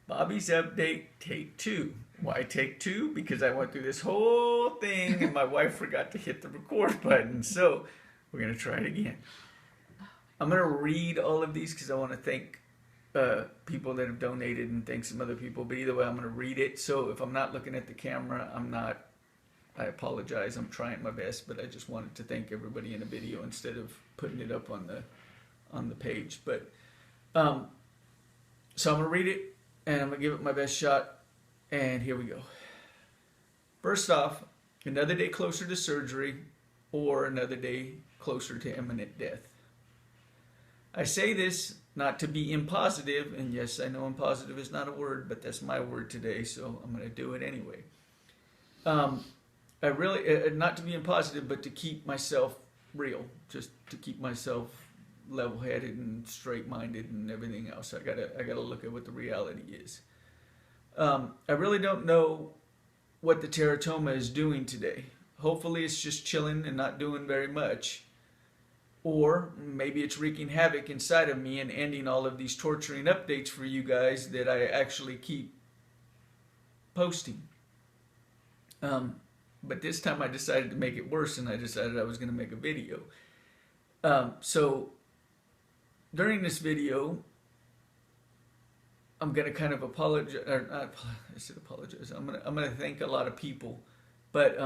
Bobby's update, take two. Why take two? Because I went through this whole thing and my wife forgot to hit the record button. So we're going to try it again. I'm going to read all of these because I want to thank people that have donated and thank some other people. But either way, I'm going to read it. So if I'm not looking at the camera, I apologize. I'm trying my best, but I just wanted to thank everybody in a video instead of putting it up on the page. But so I'm going to read it and I'm going to give it my best shot. And here we go. First off, another day closer to surgery or another day closer to imminent death. I say this not to be impositive, and yes, I know impositive is not a word, but that's my word today, so I'm going to do it anyway. I really, not to be impositive, but to keep myself real, just to keep myself level-headed and straight-minded and everything else. I gotta look at what the reality is. I really don't know what the teratoma is doing today. Hopefully it's just chilling and not doing very much. Or maybe it's wreaking havoc inside of me and ending all of these torturing updates for you guys that I actually keep posting. But this time I decided to make it worse and I decided I was going to make a video. So during this video, I'm going to kind of apologize, or not, I said apologize. I'm going to thank a lot of people. But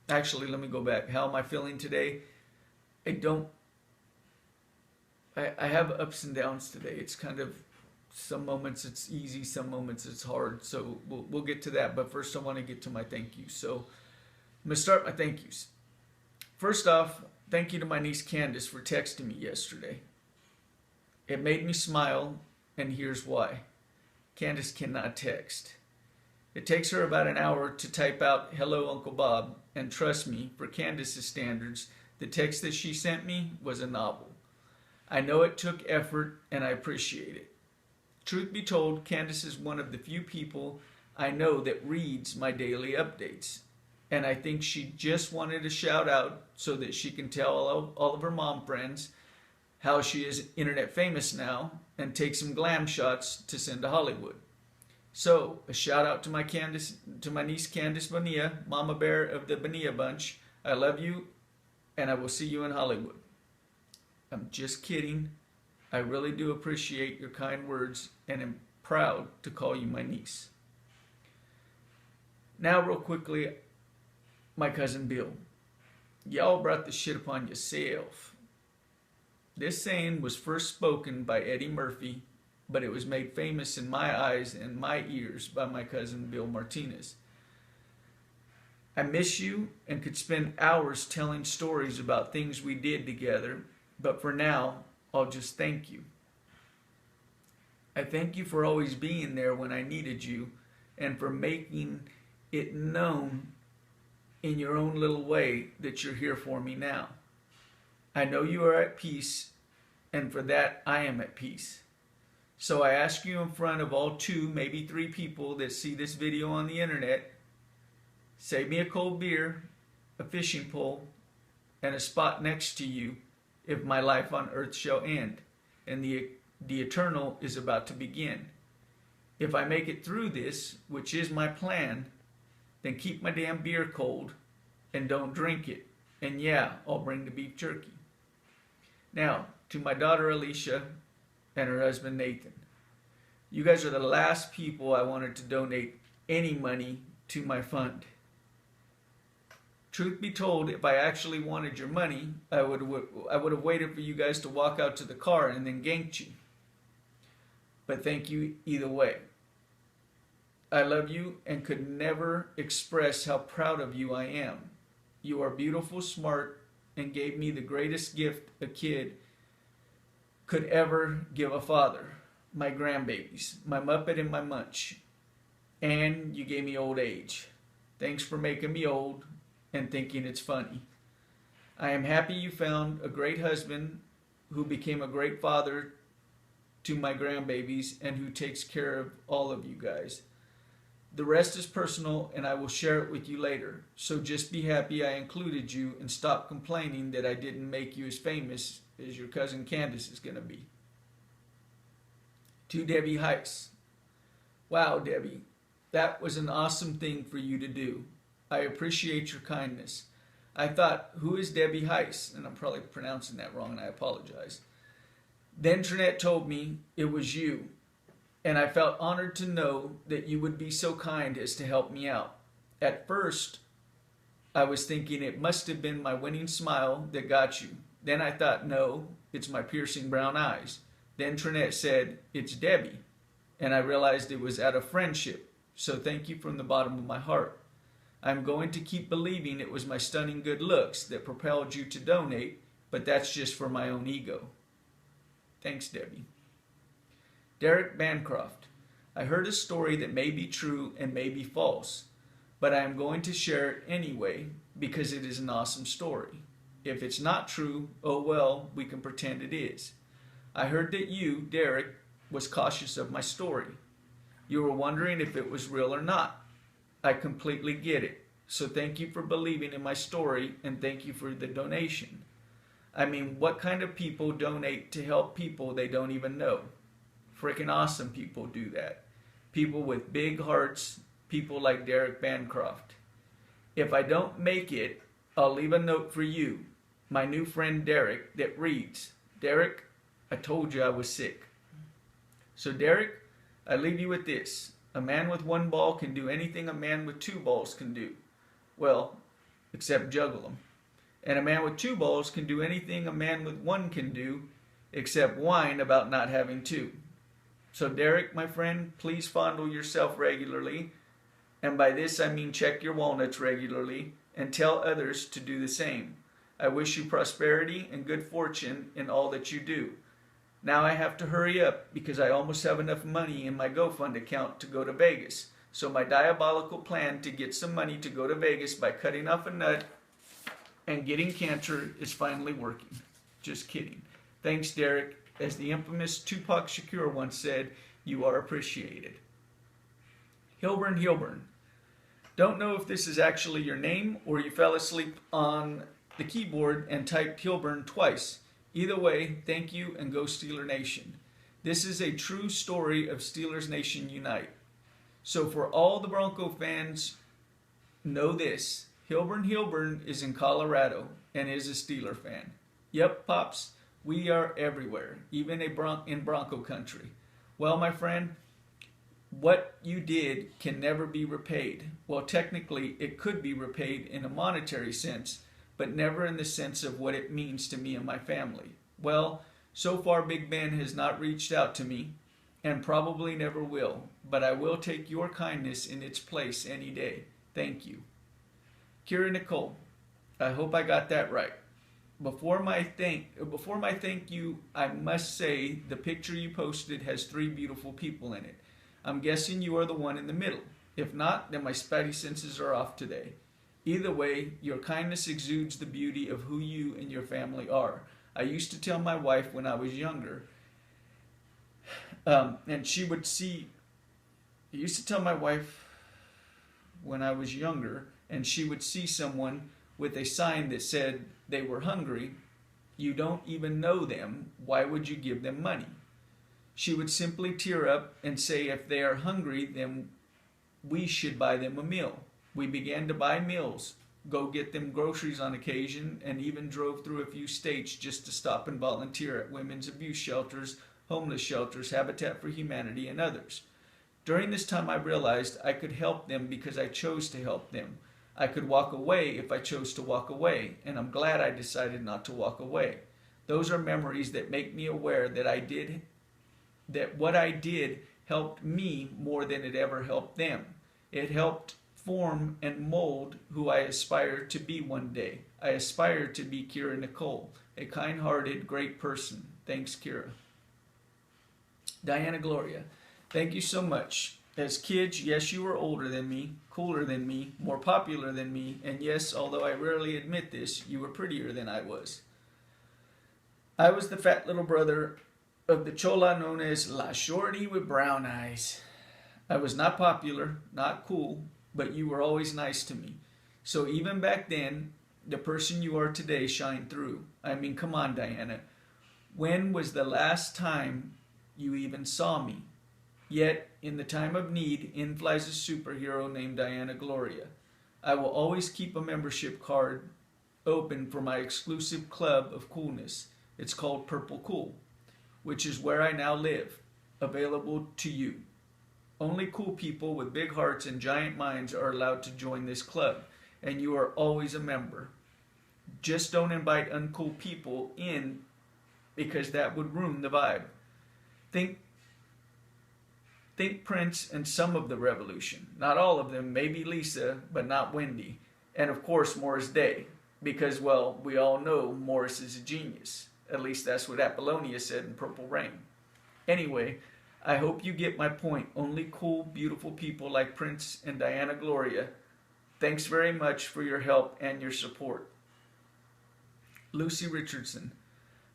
actually, let me go back. How am I feeling today? I have ups and downs today. It's kind of, some moments it's easy, some moments it's hard. So we'll get to that. But first I want to get to my thank yous. So I'm going to start my thank yous. First off, thank you to my niece Candace for texting me yesterday. It made me smile, and here's why. Candace cannot text. It takes her about an hour to type out, "Hello, Uncle Bob," and trust me, for Candace's standards, the text that she sent me was a novel. I know it took effort, and I appreciate it. Truth be told, Candace is one of the few people I know that reads my daily updates. And I think she just wanted a shout out so that she can tell all of her mom friends how she is internet famous now and take some glam shots to send to Hollywood. So, a shout out to my niece Candace Bonilla, Mama Bear of the Bonilla Bunch. I love you, and I will see you in Hollywood. I'm just kidding. I really do appreciate your kind words and am proud to call you my niece. Now, real quickly, my cousin Bill. Y'all brought the shit upon yourself. This saying was first spoken by Eddie Murphy, but it was made famous in my eyes and my ears by my cousin Bill Martinez. I miss you and could spend hours telling stories about things we did together, but for now, I'll just thank you. I thank you for always being there when I needed you and for making it known in your own little way that you're here for me now. I know you are at peace, and for that I am at peace. So I ask you in front of all 2, maybe 3 people that see this video on the internet, save me a cold beer, a fishing pole, and a spot next to you if my life on earth shall end, and the eternal is about to begin. If I make it through this, which is my plan, then keep my damn beer cold and don't drink it. And yeah, I'll bring the beef jerky. Now, to my daughter Alicia and her husband Nathan. You guys are the last people I wanted to donate any money to my fund. Truth be told, if I actually wanted your money, I would have waited for you guys to walk out to the car and then ganked you. But thank you either way. I love you and could never express how proud of you I am. You are beautiful, smart, and gave me the greatest gift a kid could ever give a father. My grandbabies, my Muppet and my Munch. And you gave me old age. Thanks for making me old and thinking it's funny. I am happy you found a great husband who became a great father to my grandbabies and who takes care of all of you guys. The rest is personal and I will share it with you later. So just be happy I included you and stop complaining that I didn't make you as famous as your cousin Candace is going to be. To Debbie Heiss. Wow, Debbie, that was an awesome thing for you to do. I appreciate your kindness. I thought, who is Debbie Heiss? And I'm probably pronouncing that wrong, and I apologize. Then Trinette told me it was you, and I felt honored to know that you would be so kind as to help me out. At first, I was thinking it must have been my winning smile that got you. Then I thought, no, it's my piercing brown eyes. Then Trinette said, it's Debbie, and I realized it was out of friendship, so thank you from the bottom of my heart. I'm going to keep believing it was my stunning good looks that propelled you to donate, but that's just for my own ego. Thanks, Debbie. Derek Bancroft. I heard a story that may be true and may be false, but I am going to share it anyway because it is an awesome story. If it's not true, oh well, we can pretend it is. I heard that you, Derek, was cautious of my story. You were wondering if it was real or not. I completely get it. So thank you for believing in my story, and thank you for the donation. I mean, what kind of people donate to help people they don't even know? Freaking awesome people do that. People with big hearts, people like Derek Bancroft. If I don't make it, I'll leave a note for you, my new friend Derek, that reads, Derek, I told you I was sick. So Derek, I leave you with this. A man with one ball can do anything a man with two balls can do. Well, except juggle them. And a man with two balls can do anything a man with one can do, except whine about not having two. So Derek, my friend, please fondle yourself regularly. And by this I mean check your walnuts regularly and tell others to do the same. I wish you prosperity and good fortune in all that you do. Now I have to hurry up because I almost have enough money in my GoFund account to go to Vegas. So my diabolical plan to get some money to go to Vegas by cutting off a nut and getting cancer is finally working. Just kidding. Thanks, Derek. As the infamous Tupac Shakur once said, you are appreciated. Hilburn. Don't know if this is actually your name or you fell asleep on the keyboard and typed Hilburn twice. Either way, thank you and go Steeler Nation. This is a true story of Steelers Nation Unite. So for all the Bronco fans, know this. Hilburn is in Colorado and is a Steeler fan. Yep, Pops, we are everywhere, even in Bronco country. Well, my friend, what you did can never be repaid. Well, technically, it could be repaid in a monetary sense, but never in the sense of what it means to me and my family. Well, so far Big Ben has not reached out to me, and probably never will, but I will take your kindness in its place any day. Thank you. Kira Nicole, I hope I got that right. Before my thank you, I must say the picture you posted has 3 beautiful people in it. I'm guessing you are the one in the middle. If not, then my spidey senses are off today. Either way, your kindness exudes the beauty of who you and your family are. I used to tell my wife when I was younger, and she would see, I used to tell my wife when I was younger, and she would see someone with a sign that said they were hungry. You don't even know them. Why would you give them money? She would simply tear up and say if they are hungry, then we should buy them a meal. We began to buy meals, go get them groceries on occasion, and even drove through a few states just to stop and volunteer at women's abuse shelters, homeless shelters, Habitat for Humanity, and others. During this time I realized I could help them because I chose to help them. I could walk away if I chose to walk away, and I'm glad I decided not to walk away. Those are memories that make me aware that what I did helped me more than it ever helped them. It helped form and mold who I aspire to be one day. I aspire to be Kira Nicole, a kind-hearted, great person. Thanks, Kira. Diana Gloria, thank you so much. As kids, yes, you were older than me, cooler than me, more popular than me, and yes, although I rarely admit this, you were prettier than I was. I was the fat little brother of the chola known as La Shorty with brown eyes. I was not popular, not cool, but you were always nice to me. So even back then, the person you are today shined through. I mean, come on, Diana. When was the last time you even saw me? Yet, in the time of need, in flies a superhero named Diana Gloria. I will always keep a membership card open for my exclusive club of coolness. It's called Purple Cool, which is where I now live, available to you. Only cool people with big hearts and giant minds are allowed to join this club, and you are always a member. Just don't invite uncool people in because that would ruin the vibe. Think Prince and some of the revolution. Not all of them, maybe Lisa, but not Wendy. And of course Morris Day, because, well, we all know Morris is a genius. At least that's what Apollonia said in Purple Rain. Anyway, I hope you get my point. Only cool, beautiful people like Prince and Diana Gloria. Thanks very much for your help and your support. Lucy Richardson.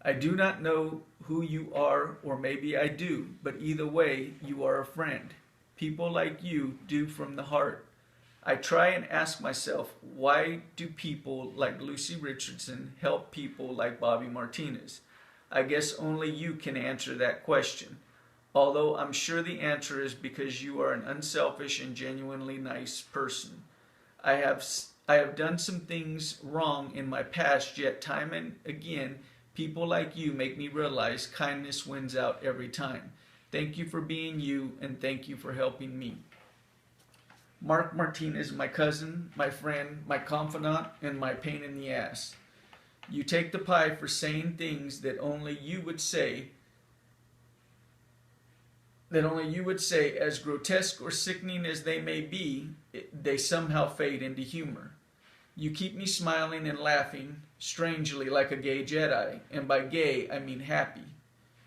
I do not know who you are, or maybe I do, but either way, you are a friend. People like you do from the heart. I try and ask myself, why do people like Lucy Richardson help people like Bobby Martinez? I guess only you can answer that question. Although I'm sure the answer is because you are an unselfish and genuinely nice person. I have done some things wrong in my past, yet time and again, people like you make me realize kindness wins out every time. Thank you for being you, and thank you for helping me. Mark Martinez, my cousin, my friend, my confidant, and my pain in the ass. You take the pie for saying things that only you would say, as grotesque or sickening as they may be, they somehow fade into humor. You keep me smiling and laughing, strangely like a gay Jedi, and by gay I mean happy.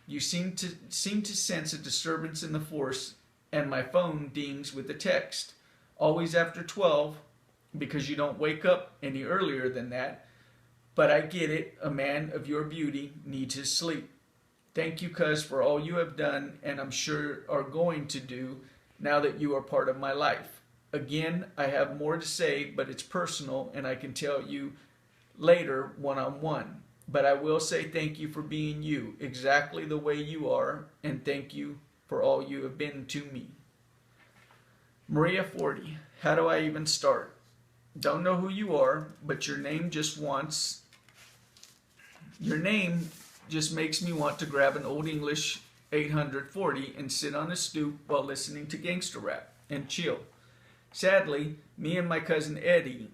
You seem to sense a disturbance in the force, and my phone dings with a text. Always after 12, because you don't wake up any earlier than that. But I get it, a man of your beauty needs his sleep. Thank you, cuz, for all you have done, and I'm sure are going to do, now that you are part of my life. Again, I have more to say, but it's personal, and I can tell you later one-on-one. But I will say thank you for being you, exactly the way you are, and thank you for all you have been to me. Maria 40, how do I even start? Don't know who you are, but your name just makes me want to grab an Old English 840 and sit on a stoop while listening to gangster rap and chill. Sadly, me and my cousin Eddie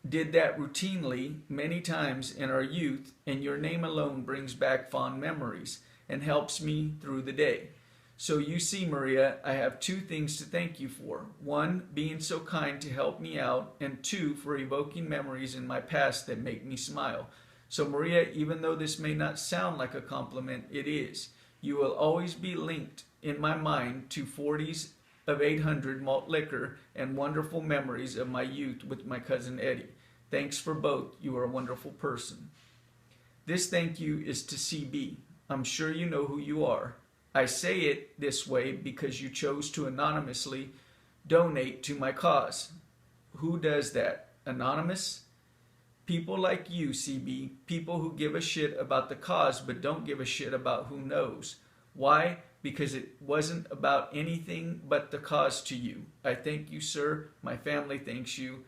did that routinely many times in our youth, and your name alone brings back fond memories and helps me through the day. So you see, Maria, I have two things to thank you for. One, being so kind to help me out, and two, for evoking memories in my past that make me smile. So Maria, even though this may not sound like a compliment, it is. You will always be linked in my mind to 40s of 800 malt liquor and wonderful memories of my youth with my cousin Eddie. Thanks for both. You are a wonderful person. This thank you is to CB. I'm sure you know who you are. I say it this way because you chose to anonymously donate to my cause. Who does that? Anonymous? People like you, CB. People who give a shit about the cause but don't give a shit about who knows. Why? Because it wasn't about anything but the cause to you. I thank you, sir. My family thanks you.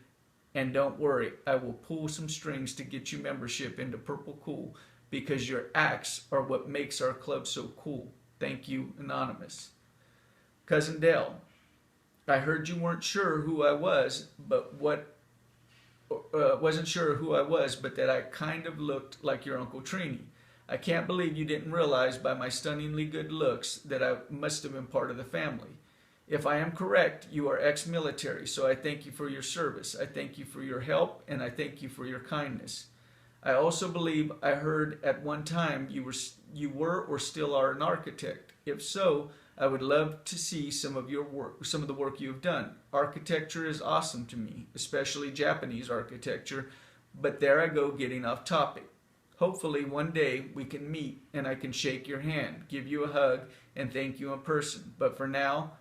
And don't worry, I will pull some strings to get you membership into Purple Cool because your acts are what makes our club so cool. Thank you, Anonymous. Cousin Dell, I heard you weren't sure who I was, but wasn't sure who I was, but that I kind of looked like your Uncle Trini. I can't believe you didn't realize by my stunningly good looks that I must have been part of the family. If I am correct, you are ex-military, so I thank you for your service. I thank you for your help, and I thank you for your kindness. I also believe I heard at one time you were or still are an architect. If so, I would love to see some of the work you have done. Architecture is awesome to me, especially Japanese architecture, but there I go getting off topic. Hopefully one day we can meet and I can shake your hand, give you a hug, and thank you in person. But for now,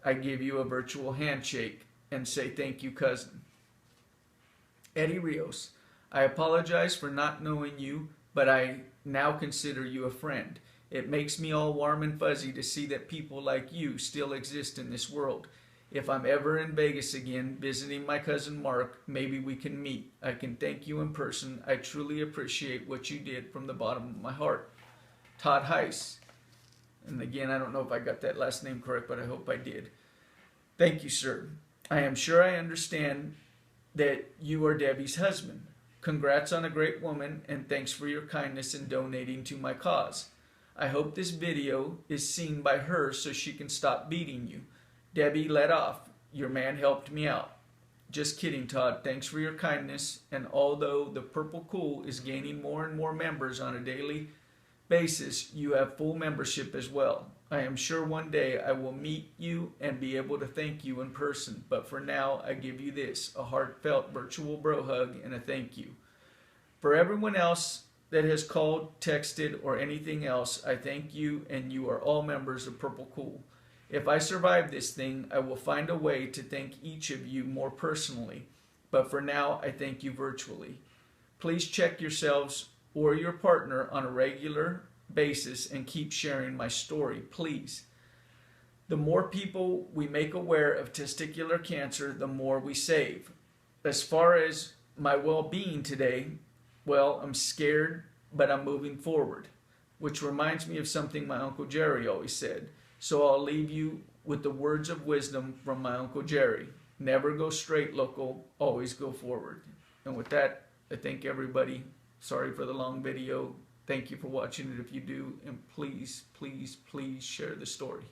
I give you a virtual handshake and say thank you, cousin. Eddie Rios, I apologize for not knowing you, but I now consider you a friend. It makes me all warm and fuzzy to see that people like you still exist in this world. If I'm ever in Vegas again visiting my cousin Mark, maybe we can meet. I can thank you in person. I truly appreciate what you did from the bottom of my heart. Todd Heiss. And again, I don't know if I got that last name correct, but I hope I did. Thank you, sir. I am sure I understand that you are Debbie's husband. Congrats on a great woman, and thanks for your kindness in donating to my cause. I hope this video is seen by her so she can stop beating you. Debbie, let off. Your man helped me out. Just kidding, Todd. Thanks for your kindness. And although the Purple Cool is gaining more and more members on a daily basis, you have full membership as well. I am sure one day I will meet you and be able to thank you in person. But for now, I give you this, a heartfelt virtual bro hug and a thank you. For everyone else that has called, texted, or anything else, I thank you, and you are all members of Purple Cool. If I survive this thing, I will find a way to thank each of you more personally. But for now, I thank you virtually. Please check yourselves or your partner on a regular basis and keep sharing my story, please. The more people we make aware of testicular cancer, the more we save. As far as my well-being today, well, I'm scared, but I'm moving forward, which reminds me of something my Uncle Jerry always said. So I'll leave you with the words of wisdom from my Uncle Jerry. Never go straight, local, always go forward. And with that, I thank everybody. Sorry for the long video. Thank you for watching it if you do. And please, please, please share the story.